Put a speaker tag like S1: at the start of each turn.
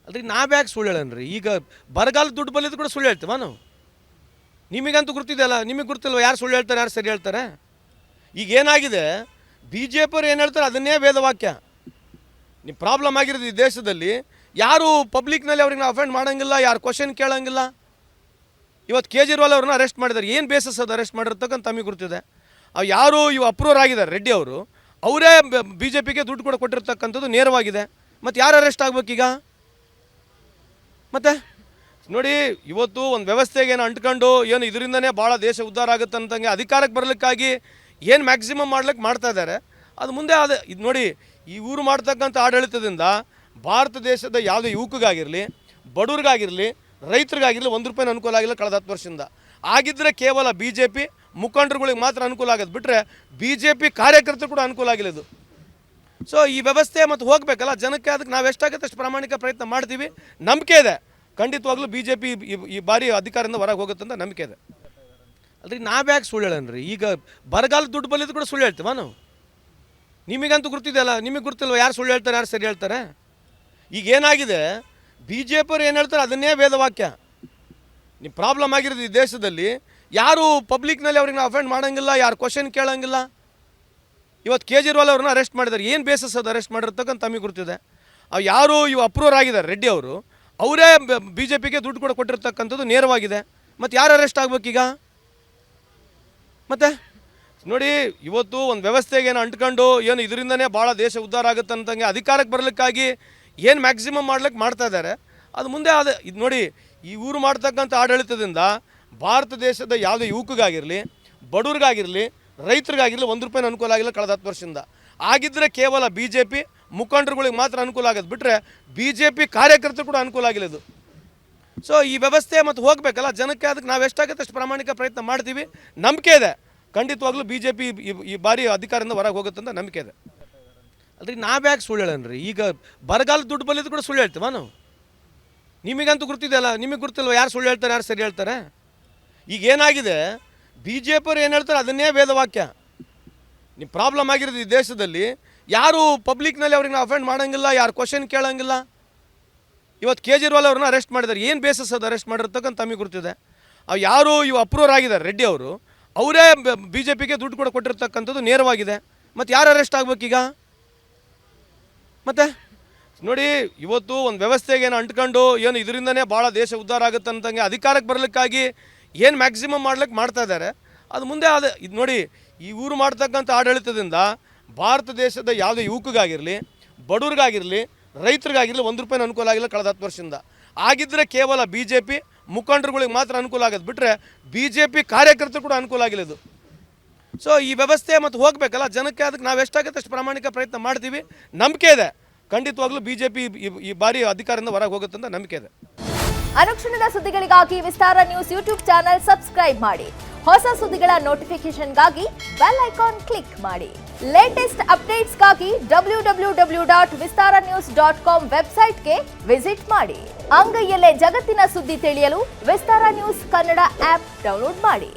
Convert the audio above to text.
S1: ಅಲ್ರಿ ನಾವ್ಯಾಕೆ ಸುಳ್ಳು ಹೇಳನ್ರಿ? ಈಗ ಬರಗಾಲ ದುಡ್ಡು ಬಲ್ಲಿದ್ದು ಕೂಡ ಸುಳ್ಳು ಹೇಳ್ತೀವ ನಾವು? ನಿಮಗಂತೂ ಗೊತ್ತಿದೆಯಲ್ಲ, ನಿಮಗೆ ಗೊತ್ತಿಲ್ವ ಯಾರು ಸುಳ್ಳು ಹೇಳ್ತಾರೆ ಯಾರು ಸರಿ ಹೇಳ್ತಾರೆ? ಈಗ ಏನಾಗಿದೆ, ಬಿ ಜೆ ಪಿಯವ್ರು ಏನು ಹೇಳ್ತಾರೆ ಅದನ್ನೇ ವೇದವಾಕ್ಯ. ನೀವು ಪ್ರಾಬ್ಲಮ್ ಆಗಿರೋದು ಈ ದೇಶದಲ್ಲಿ, ಯಾರು ಪಬ್ಲಿಕ್ನಲ್ಲಿ ಅವ್ರಿಗೆ ನಾವು ಅಫೆಂಡ್ ಮಾಡೋಂಗಿಲ್ಲ, ಯಾರು ಕ್ವಶನ್ ಕೇಳೋಂಗಿಲ್ಲ. ಇವತ್ತು ಕೇಜ್ರಿವಾಲ್ ಅವ್ರನ್ನ ಅರೆಸ್ಟ್ ಮಾಡಿದ್ದಾರೆ, ಏನು ಬೇಸಸ್ ಅದು ಅರೆಸ್ಟ್ ಮಾಡಿರ್ತಕ್ಕಂಥ ತಮಗೆ ಗೊತ್ತಿದೆ. ಯಾರು ಅಪ್ರೂವರ್ ಆಗಿದ್ದಾರೆ ರೆಡ್ಡಿ ಅವರು, ಅವರೇ ಬಿ ಜೆ ಪಿಗೆ ದುಡ್ಡು ಕೂಡ ಕೊಟ್ಟಿರ್ತಕ್ಕಂಥದ್ದು ನೇರವಾಗಿದೆ. ಮತ್ತು ಯಾರು ಅರೆಸ್ಟ್ ಆಗ್ಬೇಕೀಗ? ಮತ್ತು ನೋಡಿ, ಇವತ್ತು ಒಂದು ವ್ಯವಸ್ಥೆಗೆ ಏನು ಅಂಟ್ಕೊಂಡು ಏನು ಇದರಿಂದನೇ ಭಾಳ ದೇಶ ಉದ್ಧಾರ ಆಗುತ್ತೆ ಅಂತಂಗೆ ಅಧಿಕಾರಕ್ಕೆ ಬರಲಿಕ್ಕಾಗಿ ಏನು ಮ್ಯಾಕ್ಸಿಮಮ್ ಮಾಡ್ತಾ ಇದ್ದಾರೆ. ಅದು ಮುಂದೆ ಇದು ನೋಡಿ, ಈ ಊರು ಮಾಡ್ತಕ್ಕಂಥ ಆಡಳಿತದಿಂದ ಭಾರತ ದೇಶದ ಯಾವುದೇ ಯುವಕಗಾಗಿರಲಿ, ಬಡವ್ರಿಗಾಗಿರಲಿ, ರೈತರಿಗಾಗಿರಲಿ ₹1 ಅನುಕೂಲ ಆಗಿಲ್ಲ ಕಳೆದ 10 ವರ್ಷದಿಂದ. ಆಗಿದ್ದರೆ ಕೇವಲ ಬಿ ಜೆ ಪಿ ಮುಖಂಡರುಗಳಿಗೆ ಮಾತ್ರ ಅನುಕೂಲ ಆಗೋದು ಬಿಟ್ಟರೆ ಬಿ ಜೆ ಪಿ ಕಾರ್ಯಕರ್ತರು ಕೂಡ ಅನುಕೂಲ ಆಗಿಲ್ಲ ಇದು. ಸೊ ಈ ವ್ಯವಸ್ಥೆ ಮತ್ತು ಹೋಗಬೇಕಲ್ಲ ಜನಕ್ಕೆ, ಅದಕ್ಕೆ ನಾವು ಎಷ್ಟಾಗುತ್ತೆ ಅಷ್ಟು ಪ್ರಾಮಾಣಿಕ ಪ್ರಯತ್ನ ಮಾಡ್ತೀವಿ. ನಂಬಿಕೆ ಇದೆ, ಖಂಡಿತವಾಗ್ಲೂ ಬಿ ಜೆ ಪಿ ಈ ಬಾರಿ ಅಧಿಕಾರದಿಂದ ಹೊರಗೆ ಹೋಗುತ್ತೆ ಅಂತ ನಂಬಿಕೆ ಇದೆ. ಅಲ್ರಿ ನಾವ್ಯಾಕೆ ಸುಳ್ಳು ಹೇಳನ್ರಿ? ಈಗ ಬರಗಾಲ ದುಡ್ಡು ಬಲ್ಲಿದ್ದು ಕೂಡ ಸುಳ್ಳು ಹೇಳ್ತೀವ ನಾವು? ನಿಮಗಂತೂ ಗೊತ್ತಿದೆಯಲ್ಲ, ನಿಮಗೆ ಗೊತ್ತಿಲ್ವ ಯಾರು ಸುಳ್ಳು ಹೇಳ್ತಾರೆ ಯಾರು ಸರಿ ಹೇಳ್ತಾರೆ? ಈಗ ಏನಾಗಿದೆ, ಬಿ ಜೆ ಪಿಯವ್ರು ಏನು ಹೇಳ್ತಾರೆ ಅದನ್ನೇ ವೇದವಾಕ್ಯ. ನೀವು ಪ್ರಾಬ್ಲಮ್ ಆಗಿರೋದು ಈ ದೇಶದಲ್ಲಿ, ಯಾರು ಪಬ್ಲಿಕ್ನಲ್ಲಿ ಅವ್ರಿಗೆ ನಾವು ಅಫೆಂಡ್ ಮಾಡೋಂಗಿಲ್ಲ, ಯಾರು ಕ್ವಶನ್ ಕೇಳೋಂಗಿಲ್ಲ. ಇವತ್ತು ಕೇಜ್ರಿವಾಲ್ ಅವ್ರನ್ನ ಅರೆಸ್ಟ್ ಮಾಡಿದ್ದಾರೆ, ಏನು ಬೇಸಸ್ ಅದು ಅರೆಸ್ಟ್ ಮಾಡಿರ್ತಕ್ಕಂಥ ತಮಗೆ ಗೊತ್ತಿದೆ. ಯಾರು ಅಪ್ರೂವರ್ ಆಗಿದ್ದಾರೆ ರೆಡ್ಡಿ ಅವರು, ಅವರೇ ಬಿ ಜೆ ಪಿಗೆ ದುಡ್ಡು ಕೂಡ ಕೊಟ್ಟಿರ್ತಕ್ಕಂಥದ್ದು ನೇರವಾಗಿದೆ. ಮತ್ತು ಯಾರು ಅರೆಸ್ಟ್ ಆಗ್ಬೇಕೀಗ? ಮತ್ತು ನೋಡಿ, ಇವತ್ತು ಒಂದು ವ್ಯವಸ್ಥೆಗೆ ಏನು ಅಂಟ್ಕೊಂಡು ಏನು ಇದರಿಂದನೇ ಭಾಳ ದೇಶ ಉದ್ಧಾರ ಆಗುತ್ತೆ ಅಂತಂಗೆ ಅಧಿಕಾರಕ್ಕೆ ಬರಲಿಕ್ಕಾಗಿ ಏನು ಮ್ಯಾಕ್ಸಿಮಮ್ ಮಾಡ್ತಾ ಇದ್ದಾರೆ. ಅದು ಮುಂದೆ ಇದು ನೋಡಿ, ಈ ಊರು ಮಾಡ್ತಕ್ಕಂಥ ಆಡಳಿತದಿಂದ ಭಾರತ ದೇಶದ ಯಾವುದೇ ಯುವಕಗಾಗಿರಲಿ, ಬಡವ್ರಿಗಾಗಿರಲಿ, ರೈತರಿಗಾಗಿರಲಿ ₹1 ಅನುಕೂಲ ಆಗಿಲ್ಲ ಕಳೆದ 10 ವರ್ಷದಿಂದ. ಆಗಿದ್ದರೆ ಕೇವಲ ಬಿ ಜೆ ಪಿ ಮುಖಂಡರುಗಳಿಗೆ ಮಾತ್ರ ಅನುಕೂಲ ಆಗೋದು ಬಿಟ್ಟರೆ ಬಿ ಜೆ ಪಿ ಕಾರ್ಯಕರ್ತರು ಕೂಡ ಅನುಕೂಲ ಆಗಿಲ್ಲ ಇದು. ಸೊ ಈ ವ್ಯವಸ್ಥೆ ಮತ್ತು ಹೋಗಬೇಕಲ್ಲ ಜನಕ್ಕೆ, ಅದಕ್ಕೆ ನಾವು ಎಷ್ಟಾಗುತ್ತೆ ಅಷ್ಟು ಪ್ರಾಮಾಣಿಕ ಪ್ರಯತ್ನ ಮಾಡ್ತೀವಿ. ನಂಬಿಕೆ ಇದೆ, ಖಂಡಿತವಾಗ್ಲೂ ಬಿ ಜೆ ಪಿ ಈ ಬಾರಿ ಅಧಿಕಾರದಿಂದ ಹೊರಗೆ ಹೋಗುತ್ತೆ ಅಂತ ನಂಬಿಕೆ ಇದೆ. ಅಲ್ರಿ ನಾವ್ಯಾಕೆ ಸುಳ್ಳು ಹೇಳನ್ರಿ? ಈಗ ಬರಗಾಲ ದುಡ್ಡು ಬಲ್ಲಿದ್ದು ಕೂಡ ಸುಳ್ಳು ಹೇಳ್ತೀವ ನಾವು? ನಿಮಗಂತೂ ಗೊತ್ತಿದೆಯಲ್ಲ, ನಿಮಗೆ ಗೊತ್ತಿಲ್ವ ಯಾರು ಸುಳ್ಳು ಹೇಳ್ತಾರೆ ಯಾರು ಸರಿ ಹೇಳ್ತಾರೆ? ಈಗ ಏನಾಗಿದೆ, ಬಿ ಜೆ ಪಿಯವ್ರು ಏನು ಹೇಳ್ತಾರೆ ಅದನ್ನೇ ವೇದವಾಕ್ಯ. ನೀವು ಪ್ರಾಬ್ಲಮ್ ಆಗಿರೋದು ಈ ದೇಶದಲ್ಲಿ, ಯಾರು ಪಬ್ಲಿಕ್ನಲ್ಲಿ ಅವ್ರಿಗೆ ನಾವು ಅಫೆಂಡ್ ಮಾಡೋಂಗಿಲ್ಲ, ಯಾರು ಕ್ವಶನ್ ಕೇಳೋಂಗಿಲ್ಲ. ಇವತ್ತು ಕೇಜ್ರಿವಾಲ್ ಅವ್ರನ್ನ ಅರೆಸ್ಟ್ ಮಾಡಿದ್ದಾರೆ, ಏನು ಬೇಸಸ್ ಅದು ಅರೆಸ್ಟ್ ಮಾಡಿರ್ತಕ್ಕಂಥ ತಮಗೆ ಗೊತ್ತಿದೆ. ಯಾರು ಅಪ್ರೂವರ್ ಆಗಿದ್ದಾರೆ ರೆಡ್ಡಿ ಅವರು, ಅವರೇ ಬಿ ಜೆ ಪಿಗೆ ದುಡ್ಡು ಕೂಡ ಕೊಟ್ಟಿರ್ತಕ್ಕಂಥದ್ದು ನೇರವಾಗಿದೆ. ಮತ್ತು ಯಾರು ಅರೆಸ್ಟ್ ಆಗ್ಬೇಕೀಗ? ಮತ್ತು ನೋಡಿ, ಇವತ್ತು ಒಂದು ವ್ಯವಸ್ಥೆಗೆ ಏನು ಅಂಟ್ಕೊಂಡು ಏನು ಇದರಿಂದನೇ ಭಾಳ ದೇಶ ಉದ್ಧಾರ ಆಗುತ್ತೆ ಅಂತಂಗೆ ಅಧಿಕಾರಕ್ಕೆ ಬರಲಿಕ್ಕಾಗಿ ಏನು ಮ್ಯಾಕ್ಸಿಮಮ್ ಮಾಡ್ತಾ ಇದ್ದಾರೆ. ಅದು ಮುಂದೆ ಇದು ನೋಡಿ, ಈ ಊರು ಮಾಡ್ತಕ್ಕಂಥ ಆಡಳಿತದಿಂದ ಭಾರತ ದೇಶದ ಯಾವುದೇ ಯುವಕಗಾಗಿರಲಿ, ಬಡವ್ರಿಗಾಗಿರಲಿ, ರೈತರಿಗಾಗಿರಲಿ ₹1 ಅನುಕೂಲ ಆಗಿಲ್ಲ ಕಳೆದ 10 ವರ್ಷದಿಂದ. ಆಗಿದ್ದರೆ ಕೇವಲ ಬಿ ಜೆ ಪಿ ಮುಖಂಡರುಗಳಿಗೆ ಮಾತ್ರ ಅನುಕೂಲ ಆಗೋದು ಬಿಟ್ಟರೆ ಬಿ ಜೆ ಪಿ ಕಾರ್ಯಕರ್ತರು ಕೂಡ ಅನುಕೂಲ ಆಗಿಲ್ಲ ಇದು. ಸೊ ಈ ವ್ಯವಸ್ಥೆ ಮತ್ತು ಹೋಗಬೇಕಲ್ಲ ಜನಕ್ಕೆ, ಅದಕ್ಕೆ ನಾವು ಎಷ್ಟಾಗುತ್ತೆ ಅಷ್ಟು ಪ್ರಾಮಾಣಿಕ ಪ್ರಯತ್ನ ಮಾಡ್ತೀವಿ. ನಂಬಿಕೆ ಇದೆ, ಖಂಡಿತವಾಗ್ಲೂ ಬಿ ಜೆ ಪಿ ಈ ಬಾರಿ ಅಧಿಕಾರದಿಂದ ಹೊರಗೆ ಹೋಗುತ್ತೆ ಅಂತ ನಂಬಿಕೆ ಇದೆ.
S2: ಅನುಕ್ಷಣದ ಸುದ್ದಿಗಳಿಗಾಗಿ ವಿಸ್ತಾರ ನ್ಯೂಸ್ ಯೂಟ್ಯೂಬ್ ಚಾನೆಲ್ ಸಬ್ಸ್ಕ್ರೈಬ್ ಮಾಡಿ. ಹೊಸ ಸುದ್ದಿಗಳ ನೋಟಿಫಿಕೇಶನ್ಗಾಗಿ ಬೆಲ್ ಐಕಾನ್ ಕ್ಲಿಕ್ ಮಾಡಿ. ಲೇಟೆಸ್ಟ್ ಅಪ್ಡೇಟ್ಸ್ಗಾಗಿ www.vistaranews.com ವೆಬ್ಸೈಟ್ಗೆ ವಿಸಿಟ್ ಮಾಡಿ. ಅಂಗೈಯಲ್ಲೇ ಜಗತ್ತಿನ ಸುದ್ದಿ ತಿಳಿಯಲು ವಿಸ್ತಾರ ನ್ಯೂಸ್ ಕನ್ನಡ ಆಪ್ ಡೌನ್ಲೋಡ್ ಮಾಡಿ.